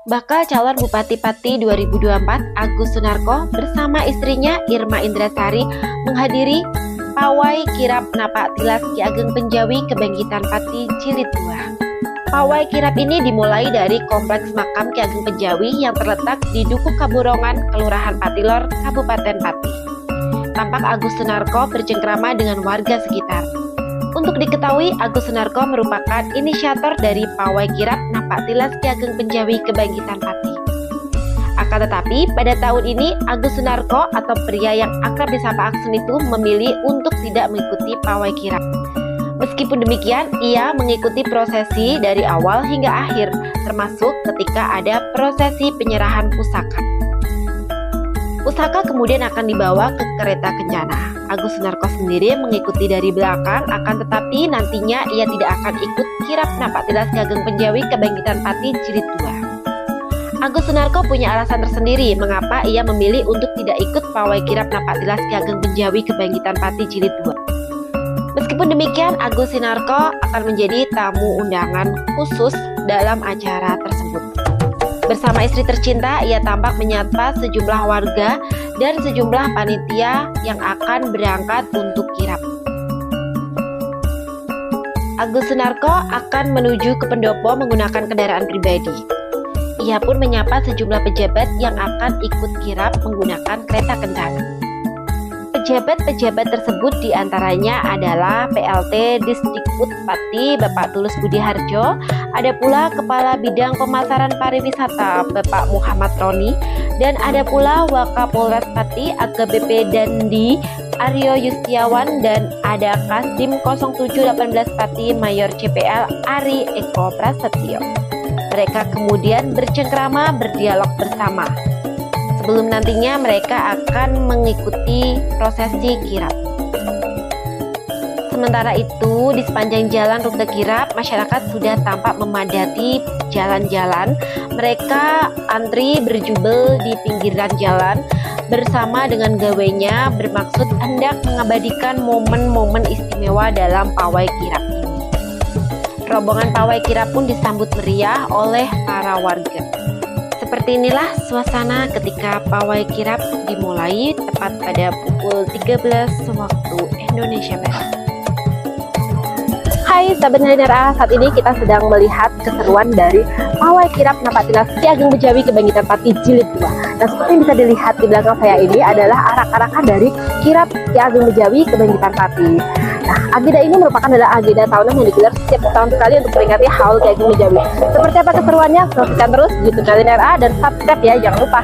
Bakal calon Bupati Pati 2024 Agus Sunarko bersama istrinya Irma Indrasari menghadiri pawai kirap Napak Tilas Ki Ageng Penjawi Kebangkitan Pati Jilid 2. Pawai kirap ini dimulai dari kompleks makam Ki Ageng Penjawi yang terletak di Dukuh Kaburongan, Kelurahan Patilor, Kabupaten Pati. Tampak Agus Sunarko bercengkrama dengan warga sekitar. Untuk diketahui, Agus Sunarko merupakan inisiator dari pawai kirap Napak Tilas Ki Ageng Penjawi Kebangkitan Pati. Akan tetapi, pada tahun ini Agus Sunarko atau pria yang akrab disapa Aksun itu memilih untuk tidak mengikuti pawai kirap. Meskipun demikian, ia mengikuti prosesi dari awal hingga akhir, termasuk ketika ada prosesi penyerahan pusaka. Pusaka kemudian akan dibawa ke kereta kencana. Agus Sunarko sendiri mengikuti dari belakang, akan tetapi nantinya ia tidak akan ikut kirap Napak Tilas Ki Ageng Penjawi Kebangkitan Pati Jilid 2. Agus Sunarko punya alasan tersendiri mengapa ia memilih untuk tidak ikut pawai kirap Napak Tilas Ki Ageng Penjawi Kebangkitan Pati Jilid 2. Meskipun demikian, Agus Sunarko akan menjadi tamu undangan khusus dalam acara tersebut. Bersama istri tercinta, ia tampak menyapa sejumlah warga dan sejumlah panitia yang akan berangkat untuk kirap. Agus Sunarko akan menuju ke pendopo menggunakan kendaraan pribadi. Ia pun menyapa sejumlah pejabat yang akan ikut kirap menggunakan kereta kencana. Pejabat-pejabat tersebut diantaranya adalah PLT Disdikbud Pati Bapak Tulus Budi Harjo, ada pula Kepala Bidang Pemasaran Pariwisata Bapak Muhammad Roni, dan ada pula Wakapolres Pati AKBP Dandi Aryo Yustiawan, dan ada Kasdim 0718 Pati Mayor CPL Ari Eko Prasetyo. Mereka kemudian bercengkrama berdialog bersama sebelum nantinya mereka akan mengikuti prosesi kirap. Sementara itu, di sepanjang jalan rute kirap, masyarakat sudah tampak memadati jalan-jalan. Mereka antri berjubel di pinggiran jalan bersama dengan gawainya, bermaksud hendak mengabadikan momen-momen istimewa dalam pawai kirap ini. Rombongan pawai kirap pun disambut meriah oleh para warga. Seperti inilah suasana ketika pawai kirap dimulai tepat pada pukul 13 waktu Indonesia Barat. Hai sahabat Niliner A, saat ini kita sedang melihat keseruan dari pawai kirap Napak Tilas Ki Ageng Penjawi Kebangkitan Pati Jilid 2. Nah, seperti yang bisa dilihat di belakang saya ini adalah arak-arakan dari kirap Ki Ageng Penjawi Kebangkitan Pati. Nah, agenda ini merupakan adalah agenda tahunan yang digelar setiap tahun sekali untuk memperingati Haul Ki Ageng Penjawi. Seperti apa keseruannya? Saksikan terus YouTube Niliner A dan subscribe ya, jangan lupa.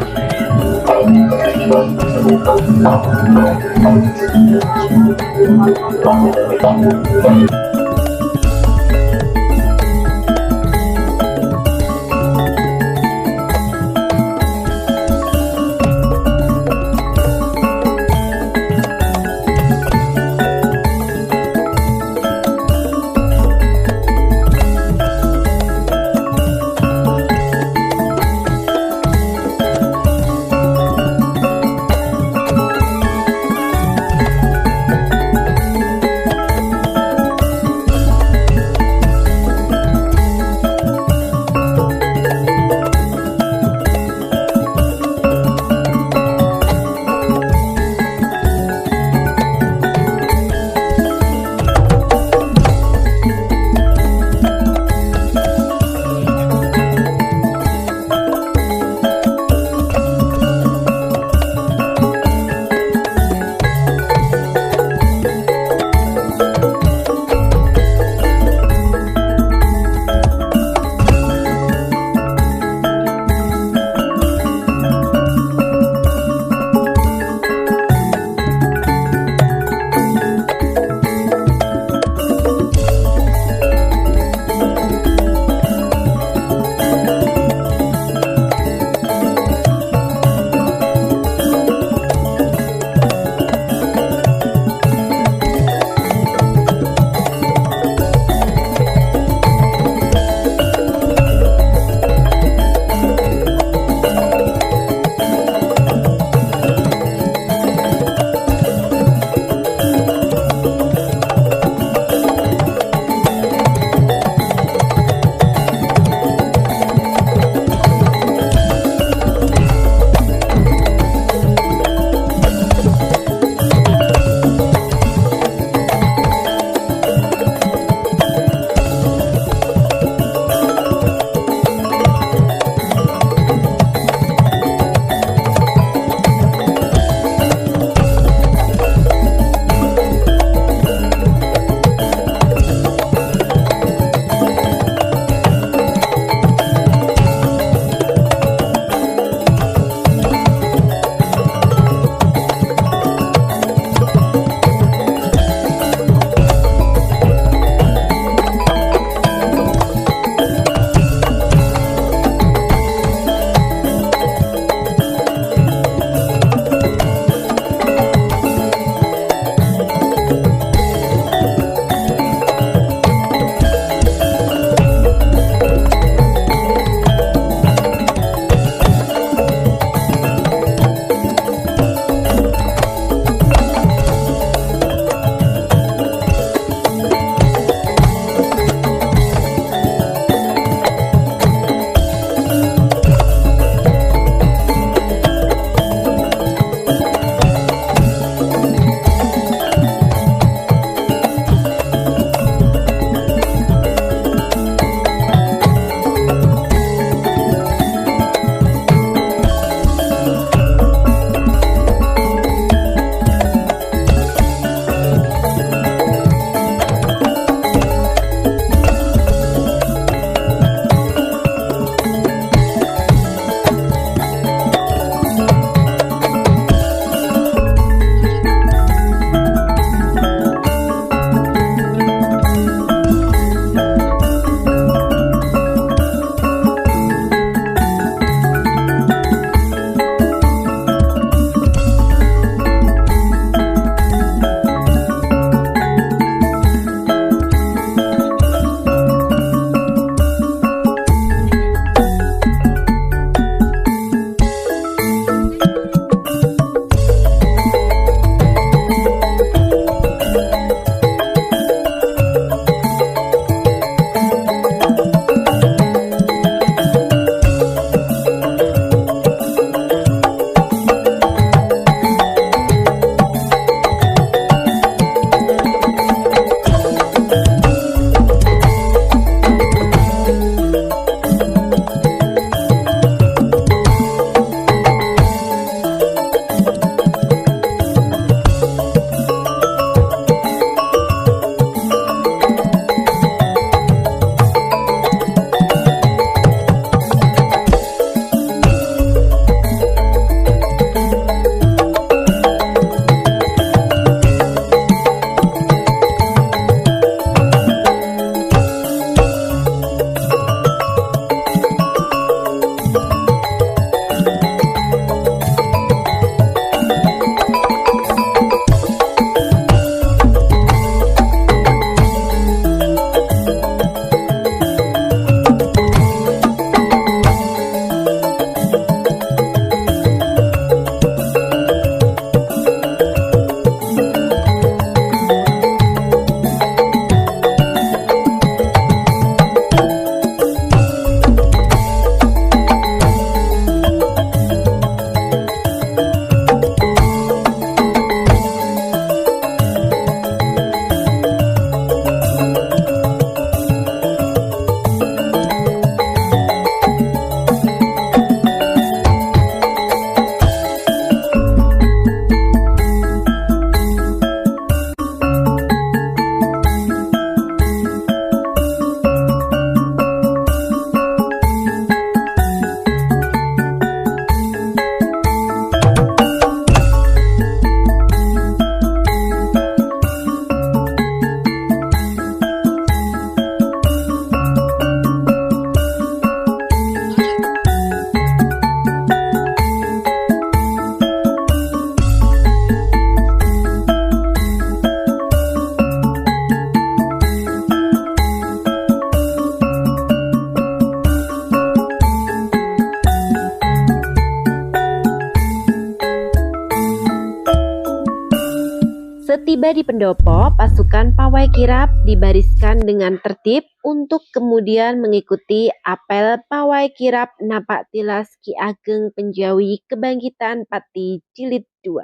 Setiba di pendopo, pasukan pawai kirap dibariskan dengan tertib untuk kemudian mengikuti apel pawai kirap Napak Tilas Ki Ageng Penjawi Kebangkitan Pati Jilid 2.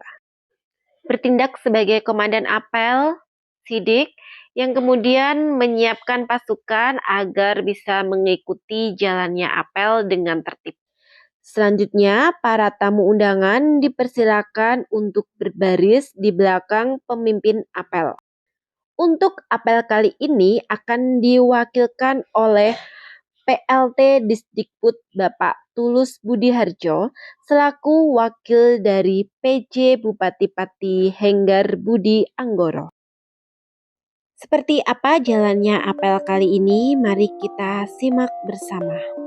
Bertindak sebagai komandan apel, Sidik, yang kemudian menyiapkan pasukan agar bisa mengikuti jalannya apel dengan tertib. Selanjutnya, para tamu undangan dipersilakan untuk berbaris di belakang pemimpin apel. Untuk apel kali ini akan diwakilkan oleh PLT Disdikbud Bapak Tulus Budi Harjo selaku wakil dari PJ Bupati Pati Henggar Budi Anggoro. Seperti apa jalannya apel kali ini? Mari kita simak bersama.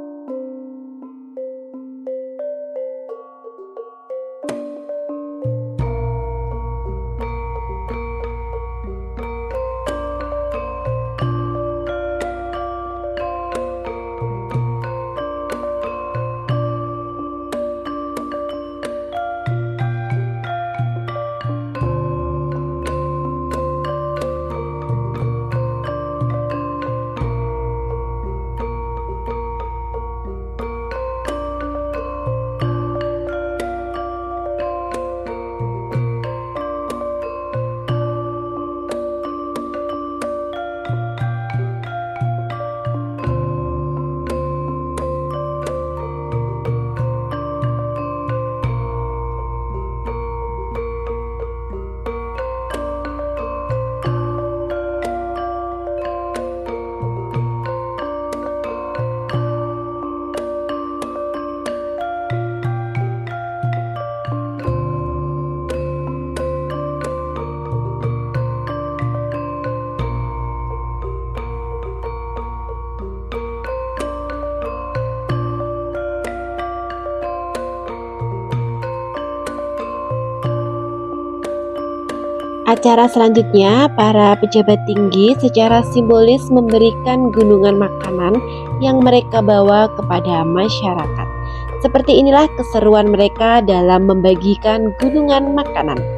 Acara selanjutnya, para pejabat tinggi secara simbolis memberikan gunungan makanan yang mereka bawa kepada masyarakat. Seperti inilah keseruan mereka dalam membagikan gunungan makanan.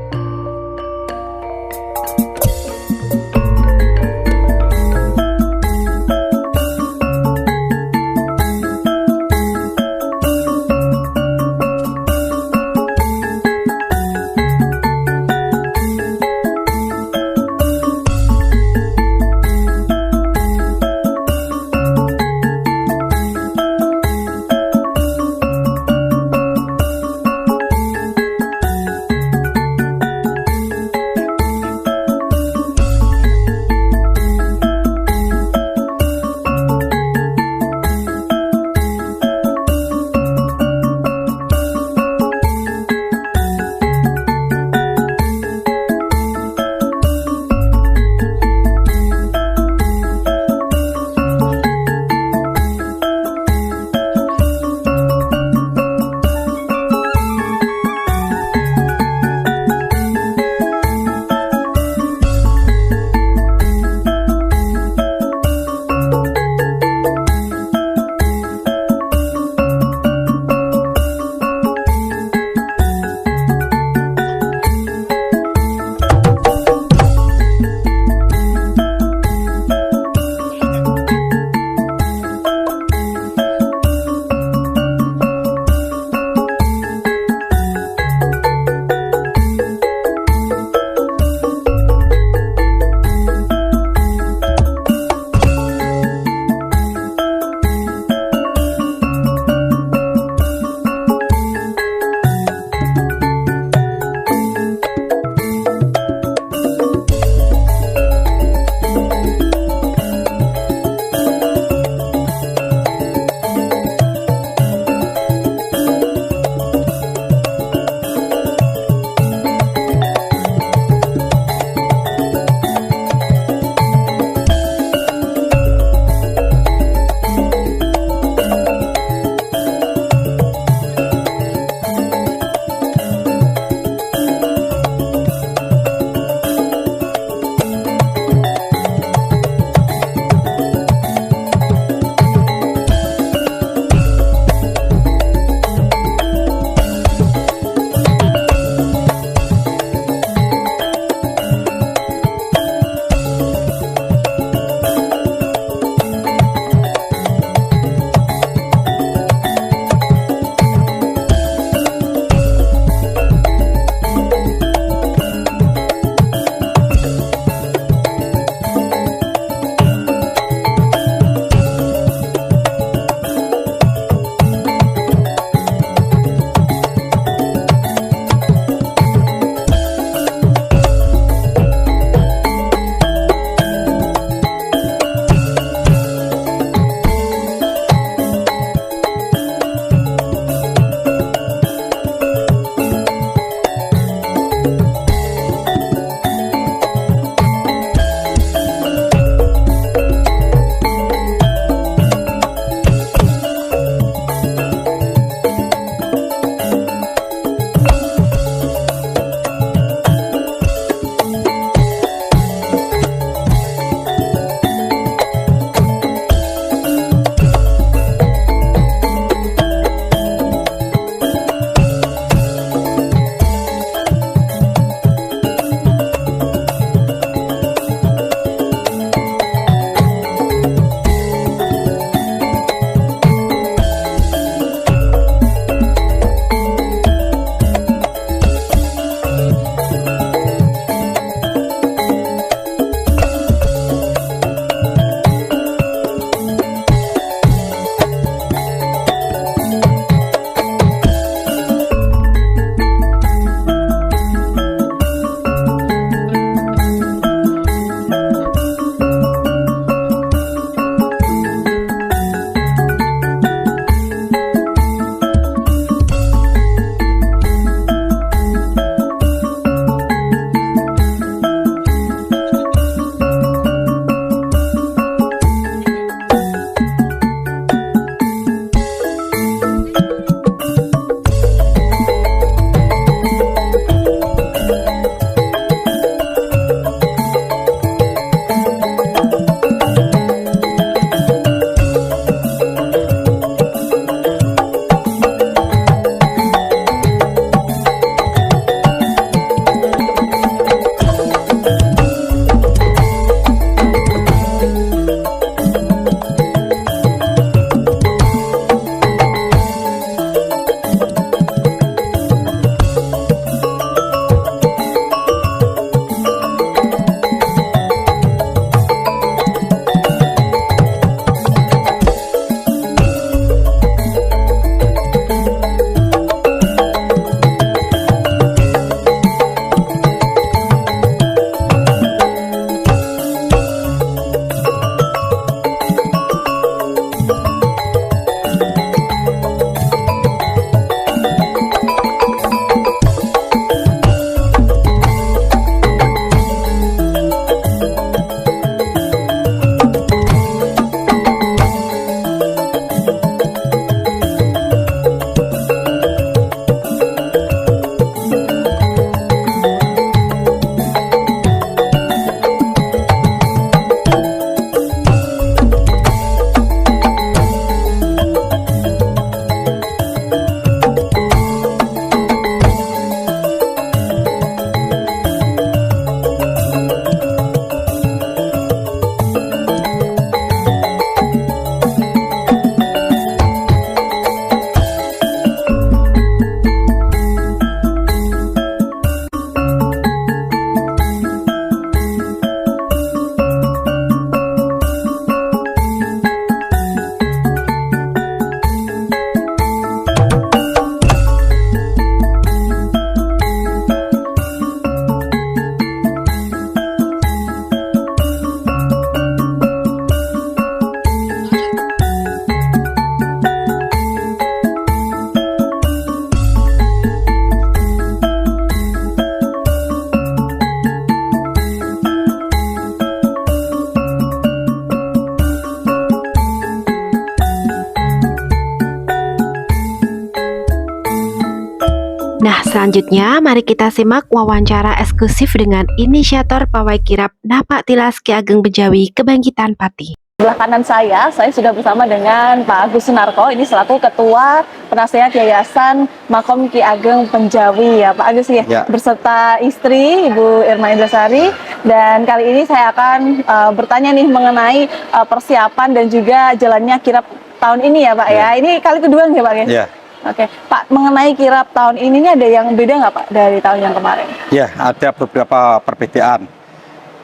Nah, selanjutnya mari kita simak wawancara eksklusif dengan inisiator Pawai Kirap Napak Tilas Ki Ageng Benjawi Kebangkitan Pati. Sebelah kanan saya sudah bersama dengan Pak Agus Sunarko, ini selaku Ketua Penasehat Yayasan Makom Ki Ageng Benjawi ya Pak Agus ya, beserta istri Ibu Irma Indrasari. Dan kali ini saya akan bertanya nih mengenai persiapan dan juga jalannya kirap tahun ini ya Pak ya. Ini kali kedua nih Pak ya? Ya. Oke, Pak, mengenai kirap tahun ini ada yang beda nggak Pak dari tahun yang kemarin? Ya, ada beberapa perbedaan.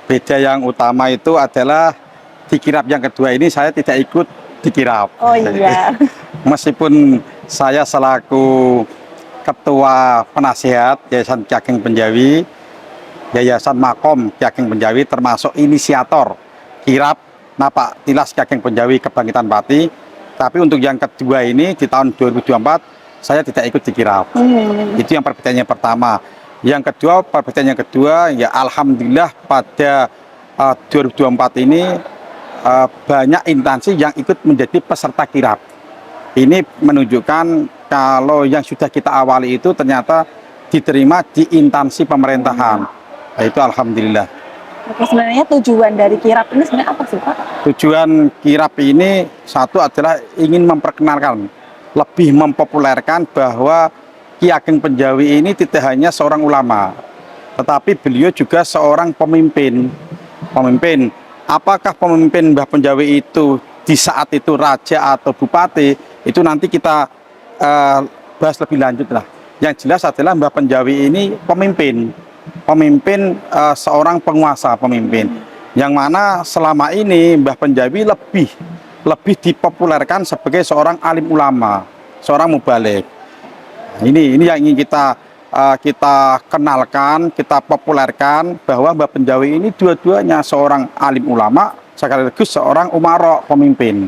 Beda yang utama itu adalah di kirap yang kedua ini saya tidak ikut di kirap. Oh iya. Meskipun saya selaku Ketua Penasehat Yayasan Ki Ageng Benjawi, Yayasan Makom Ki Ageng Benjawi termasuk inisiator kirap Napak Tilas Ki Ageng Benjawi Kebangkitan Pati. Tapi untuk yang kedua ini di tahun 2024 saya tidak ikut di kirap. Itu yang perbedaannya pertama. Yang kedua, perbedaan yang kedua ya alhamdulillah pada 2024 ini banyak instansi yang ikut menjadi peserta kirap. Ini menunjukkan kalau yang sudah kita awali itu ternyata diterima di instansi pemerintahan. Itu alhamdulillah. Oke, sebenarnya tujuan dari kirap ini sebenarnya apa sih Pak? Tujuan kirap ini satu adalah ingin memperkenalkan, lebih mempopulerkan bahwa Ki Ageng Benjawi ini tidak hanya seorang ulama, tetapi beliau juga seorang pemimpin. Pemimpin, apakah pemimpin Mbah Benjawi itu di saat itu raja atau bupati, itu nanti kita bahas lebih lanjut lah. Yang jelas adalah Mbah Benjawi ini pemimpin seorang penguasa, pemimpin yang mana selama ini Mbah Benjawi lebih dipopulerkan sebagai seorang alim ulama, seorang mubaligh. Ini yang ingin kita kenalkan, kita populerkan bahwa Mbah Benjawi ini dua-duanya seorang alim ulama sekaligus seorang umara, pemimpin.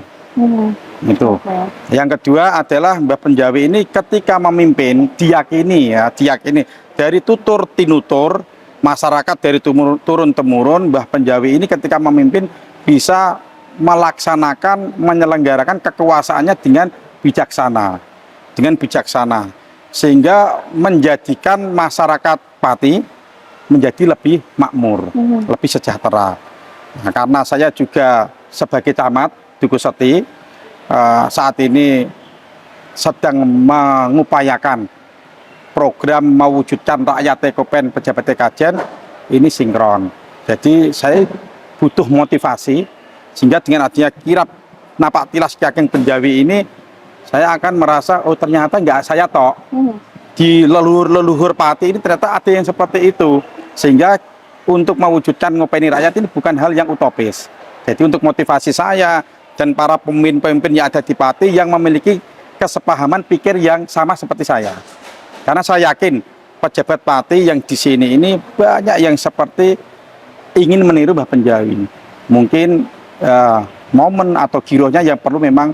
Itu. Yang kedua adalah Mbah Benjawi ini ketika memimpin diyakini dari tutur tinutur masyarakat, dari turun temurun Mbah Benjawi ini ketika memimpin bisa melaksanakan, menyelenggarakan kekuasaannya dengan bijaksana, sehingga menjadikan masyarakat Pati menjadi lebih makmur, lebih sejahtera. Nah, karena saya juga sebagai camat Dukuh Seti saat ini sedang mengupayakan program mewujudkan rakyat Ekopen pejabat Kajen ini sinkron. Jadi saya butuh motivasi sehingga dengan adanya kirap Napak Tilas Ki Ageng Benjawi ini saya akan merasa oh ternyata nggak saya tok. Di leluhur Pati ini ternyata ada yang seperti itu, sehingga untuk mewujudkan ngopeni rakyat ini bukan hal yang utopis. Jadi untuk motivasi saya dan para pemimpin-pemimpin yang ada di Pati yang memiliki kesepahaman pikir yang sama seperti saya. Karena saya yakin pejabat Pati yang di sini ini banyak yang seperti ingin meniru Mbah Benjawi. Mungkin momen atau girohnya yang perlu memang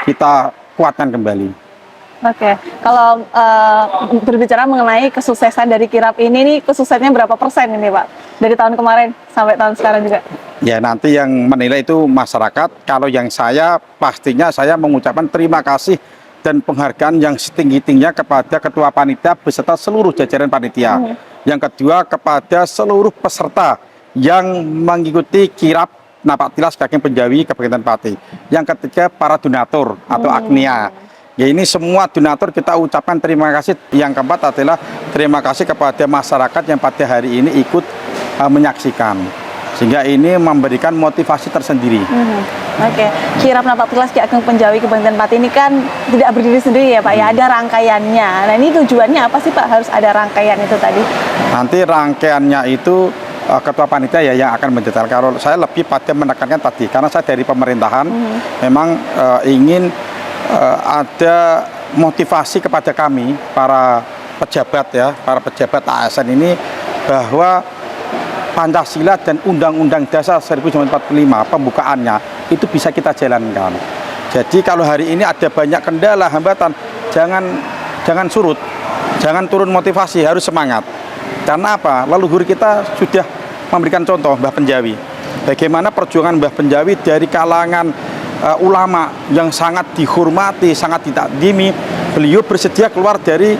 kita kuatkan kembali. Oke, kalau berbicara mengenai kesuksesan dari kirap ini nih, kesuksesannya berapa persen ini Pak? Dari tahun kemarin sampai tahun sekarang juga? Ya nanti yang menilai itu masyarakat. Kalau yang saya pastinya saya mengucapkan terima kasih dan penghargaan yang setinggi-tingginya kepada Ketua Panitia beserta seluruh jajaran panitia. Yang kedua kepada seluruh peserta yang mengikuti kirap Napak Tilas Ki Ageng Benjawi Kebangkitan Pati. Yang ketiga para donatur atau agnia. Ya ini semua donatur kita ucapkan terima kasih. Yang keempat adalah terima kasih kepada masyarakat yang pada hari ini ikut menyaksikan. Sehingga ini memberikan motivasi tersendiri. Oke, kirap Napak Tilas Ki Ageng Benjawi Kebangkitan Pati ini kan tidak berdiri sendiri ya Pak ya, ada rangkaiannya. Nah ini tujuannya apa sih Pak harus ada rangkaian itu tadi? Nanti rangkaiannya itu Ketua Panitia ya yang akan mendetail. Kalau saya lebih pada menekankan tadi, karena saya dari pemerintahan memang ingin ada motivasi kepada kami para pejabat ya, para pejabat ASN ini bahwa Pancasila dan Undang-Undang Dasar 1945 pembukaannya itu bisa kita jalankan. Jadi kalau hari ini ada banyak kendala, hambatan, jangan surut, jangan turun motivasi, harus semangat. Karena apa? Leluhur kita sudah memberikan contoh Mbah Benjawi. Bagaimana perjuangan Mbah Benjawi dari kalangan ulama yang sangat dihormati, sangat ditakdimi, beliau bersedia keluar dari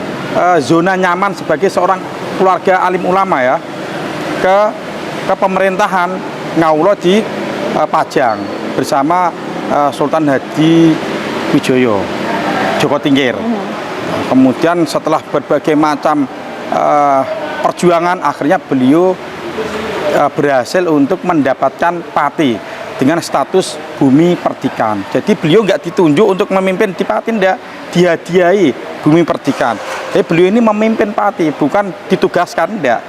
zona nyaman sebagai seorang keluarga alim ulama ya ke pemerintahan Ngaulo di Pajang bersama Sultan Hadi Wijoyo Joko Tingkir. Kemudian setelah berbagai macam perjuangan, akhirnya beliau berhasil untuk mendapatkan pati dengan status bumi perdikan. Jadi beliau nggak ditunjuk untuk memimpin di pati, enggak, dihadiahi bumi perdikan. Jadi beliau ini memimpin pati, bukan ditugaskan, enggak.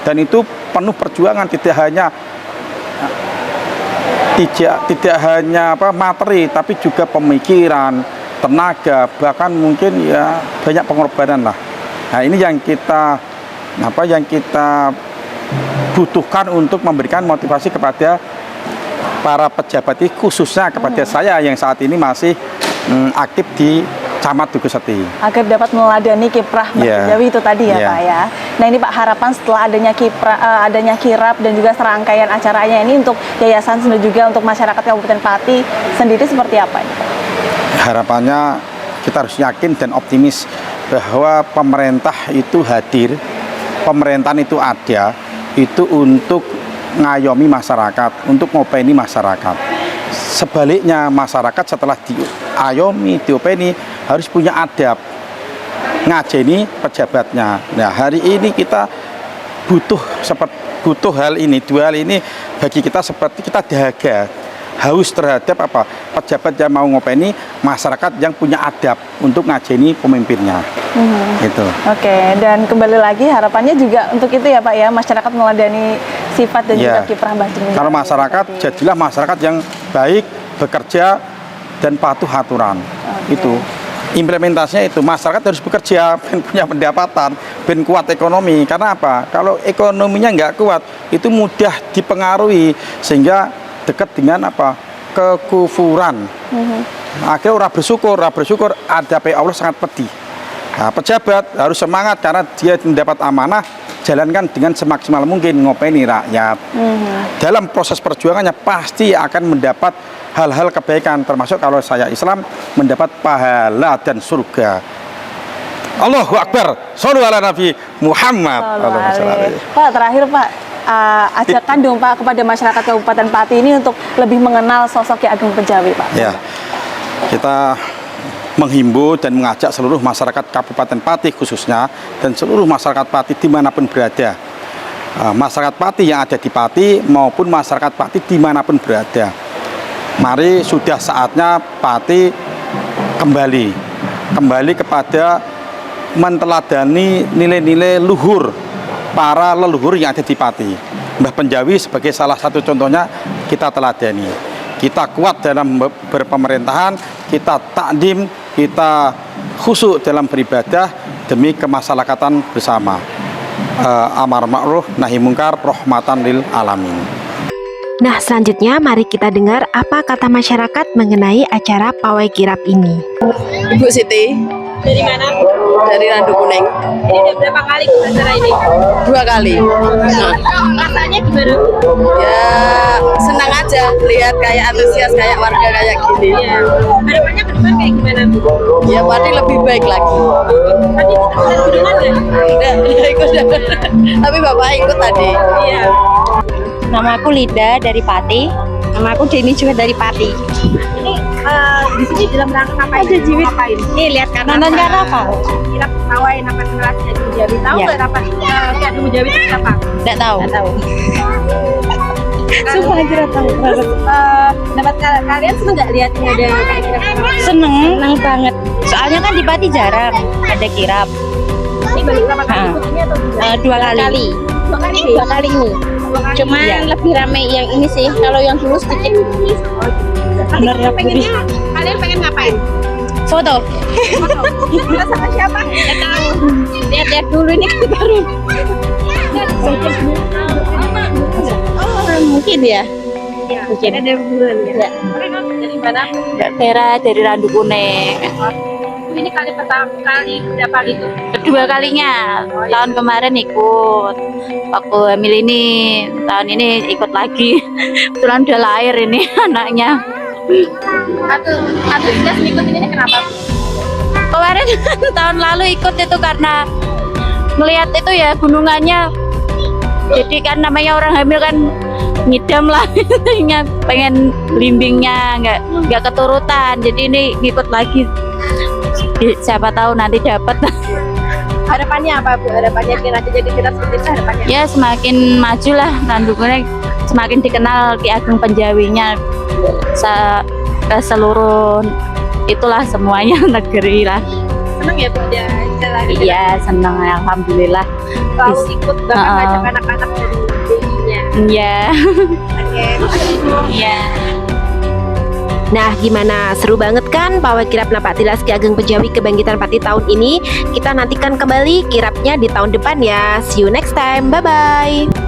Dan itu penuh perjuangan, tidak hanya materi, tapi juga pemikiran, tenaga, bahkan mungkin ya banyak pengorbanan lah. Nah, ini yang kita butuhkan untuk memberikan motivasi kepada para pejabat, khususnya kepada saya yang saat ini masih aktif di Camat Dukuh Seti. Agar dapat meneladani kiprah Mbah Penjawi itu tadi ya Pak ya. Nah ini Pak, harapan setelah adanya kirap dan juga serangkaian acaranya ini untuk yayasan dan juga untuk masyarakat Kabupaten Pati sendiri seperti apa ini Pak? Harapannya kita harus yakin dan optimis bahwa pemerintah itu hadir, pemerintahan itu ada, itu untuk ngayomi masyarakat, untuk ngopeni masyarakat. Sebaliknya masyarakat setelah diayomi, diopeni harus punya adab, ngajeni pejabatnya. Nah hari ini kita butuh hal ini, dua hal ini bagi kita, seperti kita dahaga, haus terhadap pejabat yang mau ngopeni masyarakat yang punya adab untuk ngajeni pemimpinnya. Gitu. Oke, dan kembali lagi harapannya juga untuk itu ya Pak ya, masyarakat meneladani sifat dan juga kiprah Mbah Penjawi. Kalau masyarakat jadilah masyarakat yang baik, bekerja dan patuh aturan. Itu implementasinya, itu masyarakat harus bekerja, punya pendapatan, ben kuat ekonomi. Karena apa? Kalau ekonominya nggak kuat, itu mudah dipengaruhi sehingga dekat dengan kekufuran. Akhirnya orang bersyukur ada Allah sangat pedih. Nah, pejabat harus semangat karena dia mendapat amanah, jalankan dengan semaksimal mungkin ngopeni rakyat. Dalam proses perjuangannya pasti akan mendapat hal-hal kebaikan, termasuk kalau saya Islam mendapat pahala dan surga. Allahu Akbar. Shallu ala Nabi Muhammad. Pak, terakhir Pak, ajakan dong Pak kepada masyarakat Kabupaten Pati ini untuk lebih mengenal sosok Ki Ageng Penjawi Pak. Ya, kita menghimbau dan mengajak seluruh masyarakat Kabupaten Pati khususnya dan seluruh masyarakat Pati dimanapun berada, masyarakat Pati yang ada di Pati maupun masyarakat Pati dimanapun berada, mari sudah saatnya Pati kembali kepada menteladani nilai-nilai luhur para leluhur yang ada di Pati. Mbah Penjawi sebagai salah satu contohnya kita teladani. Kita kuat dalam berpemerintahan, kita takdim, kita khusyuk dalam beribadah demi kemasyarakatan bersama. Amar ma'ruf nahi mungkar rahmatan lil alamin. Nah, selanjutnya mari kita dengar apa kata masyarakat mengenai acara pawai kirap ini. Ibu Siti. Dari mana? Dari Randu Kuning. Ini udah berapa kali acara ini? 2 kali. Rasanya gimana? Ya senang aja lihat kayak antusias kayak warga kayak gini. Iya. Harapannya ke depan kayak gimana? Ya berarti lebih baik lagi. Tadi ikut kunjungan nggak? Enggak ikut. Tapi bapak ikut tadi. Iya. Nama aku Lida dari Pati. Nama aku Deni juga dari Pati. Ini di sini dalam rangka ngapain? Ngapain? Nih lihat kan nonton karnaval. Kirap pawai nama generasi Ki Ageng Penjawi. Tahu nggak apa Ki Ageng Penjawi itu siapa? Nggak tahu. Sumpah aja tahu. Terus dapat kalian seneng nggak lihatnya ada kayak kirap? Seneng banget. Soalnya kan di Pati jarang ada kirap. Ini balik berapa kali ikutnya atau tidak? 2 kali. 2 kali. 2 kali ini. Cuman lebih rame yang ini sih. Kalau yang dulu sedikit. Bener ya, kalian pengen ngapain? Foto. Foto sama siapa? Nggak tahu. Lihat dulu ini baru. Mungkin ya. Mungkin ada bulan ya. Dari mana? Daerah dari Randu Kuning. Ini kali pertama kali berapa itu? Kedua kalinya. Tahun kemarin ikut. Waktu hamil ini, tahun ini ikut lagi. Kebetulan udah lahir ini anaknya. Antusias ikut ini kenapa? Kemarin tahun lalu ikut itu karena ngelihat itu ya gunungannya. Jadi kan namanya orang hamil kan ngidam lah, pengen limbingnya nggak keturutan. Jadi ini ngikut lagi. Siapa tahu nanti dapat. Harapannya apa Bu? Harapannya nanti jadi viral seperti itu harapannya? Ya semakin maju lah Tandukuran, semakin dikenal Ki Ageng Penjawinya ke seluruh itulah semuanya negeri lah. Senang ya Bu ya jalan. Iya senang alhamdulillah. Selalu ikut bahkan ngajak anak-anak dari BI-nya. Iya. Oke, makasih Bu. Iya. Nah, gimana? Seru banget kan pawai kirap Napak Tilas Ki Ageng Penjawi Kebangkitan Pati tahun ini? Kita nantikan kembali kirapnya di tahun depan ya. See you next time. Bye-bye.